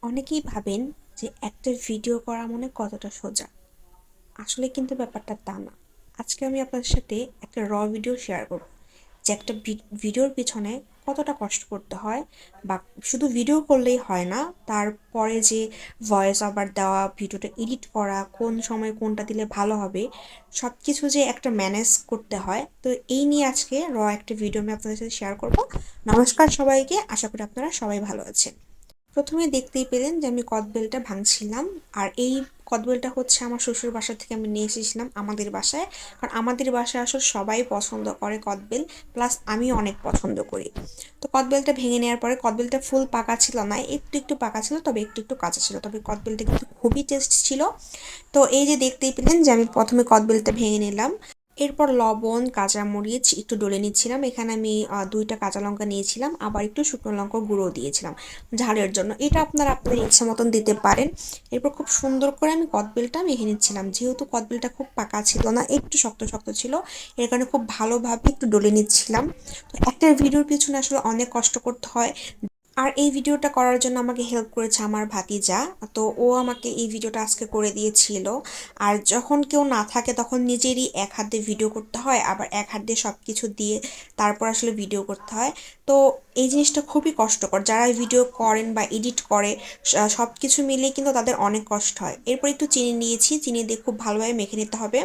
অনেকেই ভাবেন যে একটা ভিডিও করা মানে কতটা সোজা। আসলে কিন্তু ব্যাপারটা তা না। আজকে আমি আপনাদের সাথে একটা ভিডিও শেয়ার করব যে একটা ভিডিওর পিছনে কতটা কষ্ট করতে হয়, বা শুধু ভিডিও করলেই হয় না, তারপরে যে ভয়েস ওভার দেওয়া, ভিডিওটা এডিট করা, কোন সময় কোনটা দিলে ভালো হবে, সব কিছু যে একটা ম্যানেজ করতে হয়। তো এই নিয়ে আজকে একটা ভিডিও আমি আপনাদের সাথে শেয়ার করব। নমস্কার সবাইকে, আশা করি আপনারা সবাই ভালো আছেন। প্রথমে দেখতেই পেলেন যে আমি কদবেলটা ভাঙছিলাম। আর এই কদবেলটা হচ্ছে আমার শ্বশুর বাসা থেকে আমি নিয়ে এসেছিলাম আমাদের বাসায়। কারণ আমাদের বাসায় আসলে সবাই পছন্দ করে কদবেল, প্লাস আমিও অনেক পছন্দ করি। তো কদবেলটা ভেঙে নেওয়ার পরে, কদবেলটা ফুল পাকা ছিল না, একটু একটু পাকা ছিল, তবে একটু একটু কাঁচা ছিল, তবে কদবেলটা কিন্তু খুবই টেস্ট ছিল। তো এই যে দেখতেই পেলেন যে আমি প্রথমে কদবেলটা ভেঙে নিলাম। এরপর লবণ, কাঁচামরিচ একটু ডলে নিচ্ছিলাম। এখানে আমি 2টা কাঁচা লঙ্কা নিয়েছিলাম, আবার একটু শুকনো লঙ্কা গুঁড়ো দিয়েছিলাম ঝালের জন্য। এটা আপনারা আপনাদের ইচ্ছা মতন দিতে পারেন। এরপর খুব সুন্দর করে আমি কদবেলটা মেখে নিচ্ছিলাম। যেহেতু কদবেলটা খুব পাকা ছিল না, একটু শক্ত শক্ত ছিল, এর কারণে খুব ভালোভাবে একটু ডলে নিচ্ছিলাম। তো একটা ভিডিওর পিছনে আসলে অনেক কষ্ট করতে হয়। আর এই ভিডিওটা করার জন্য আমাকে হেল্প করেছে আমার ভাতিজা। তো ও আমাকে এই ভিডিওটা আজকে করে দিয়েছিল। আর যখন কেউ না থাকে তখন নিজেরই এক হাত দিয়ে ভিডিও করতে হয়, আবার এক হাত দিয়ে সব কিছু দিয়ে তারপর আসলে ভিডিও করতে হয়। তো এই জিনিসটা খুবই কষ্টকর। যারা ভিডিও করেন বা এডিট করে, সব কিছু মিলিয়ে কিন্তু তাদের অনেক কষ্ট হয়। এরপর একটু চিনি নিয়েছি, চিনি দিয়ে খুব ভালোভাবে মেখে নিতে হবে।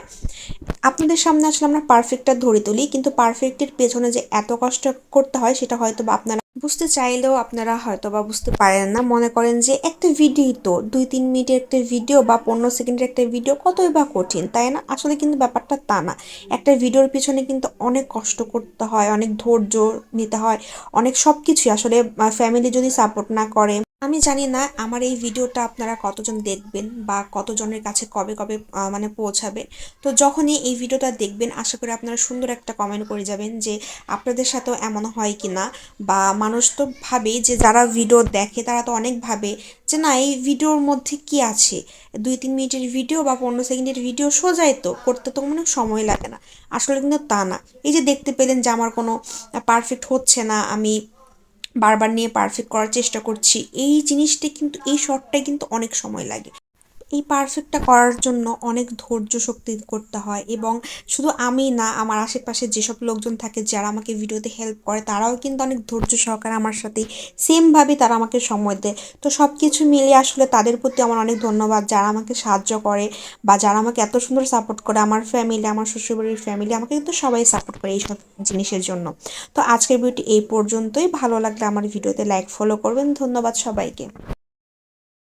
আপনাদের সামনে আসলে আমরা পারফেক্টটা ধরে তুলি, কিন্তু পারফেক্টের পেছনে যে এত কষ্ট করতে হয় সেটা হয়তো বা আপনারা বুঝতে চাইলেও আপনারা হয়তো বা বুঝতে পারেন না। মনে করেন যে একটা ভিডিও, তো 2-3 মিনিটের একটা ভিডিও বা 15 সেকেন্ডের একটা ভিডিও কতই বা কঠিন, তাই না? আসলে কিন্তু ব্যাপারটা তা না। একটা ভিডিওর পিছনে কিন্তু অনেক কষ্ট করতে হয়, অনেক ধৈর্য নিতে হয়, অনেক সব কিছুই আসলে। ফ্যামিলি যদি সাপোর্ট না করে, আমি জানি না আমার এই ভিডিওটা আপনারা কতজন দেখবেন বা কতজনের কাছে কবে কবে মানে পৌঁছাবে। তো যখনই এই ভিডিওটা দেখবেন, আশা করি আপনারা সুন্দর একটা কমেন্ট করে যাবেন যে আপনাদের সাথেও এমন হয় কি না। বা মানুষ তো ভাবেই যে যারা ভিডিও দেখে তারা তো অনেক ভাবে যে না, এই ভিডিওর মধ্যে কি আছে, 2-3 মিনিটের ভিডিও বা 15 সেকেন্ডের ভিডিও সোজাই তো, করতে তো কোনো সময় লাগে না। আসলে কিন্তু তা না। এই যে দেখতে পেলেন যে আমার কোনো পারফেক্ট হচ্ছে না, আমি বারবার নিয়ে পারফেক্ট করার চেষ্টা করছি, এই জিনিসটা কিন্তু, এই শর্টটাই কিন্তু অনেক সময় লাগে। এই পারফেক্টটা করার জন্য অনেক ধৈর্য শক্তি করতে হয়। এবং শুধু আমি না, আমার আশেপাশে যেসব লোকজন থাকে যারা আমাকে ভিডিওতে হেল্প করে, তারাও কিন্তু অনেক ধৈর্য সহকারে আমার সাথে সেমভাবে তারা আমাকে সময় দেয়। তো সব কিছু মিলিয়ে আসলে তাদের প্রতি আমার অনেক ধন্যবাদ, যারা আমাকে সাহায্য করে বা যারা আমাকে এত সুন্দর সাপোর্ট করে। আমার ফ্যামিলি, আমার শ্বশুরবাড়ির ফ্যামিলি আমাকে কিন্তু সবাই সাপোর্ট করে এইসব জিনিসের জন্য। তো আজকের ভিডিওটি এই পর্যন্তই। ভালো লাগলে আমার ভিডিওতে লাইক ফলো করবেন। ধন্যবাদ সবাইকে।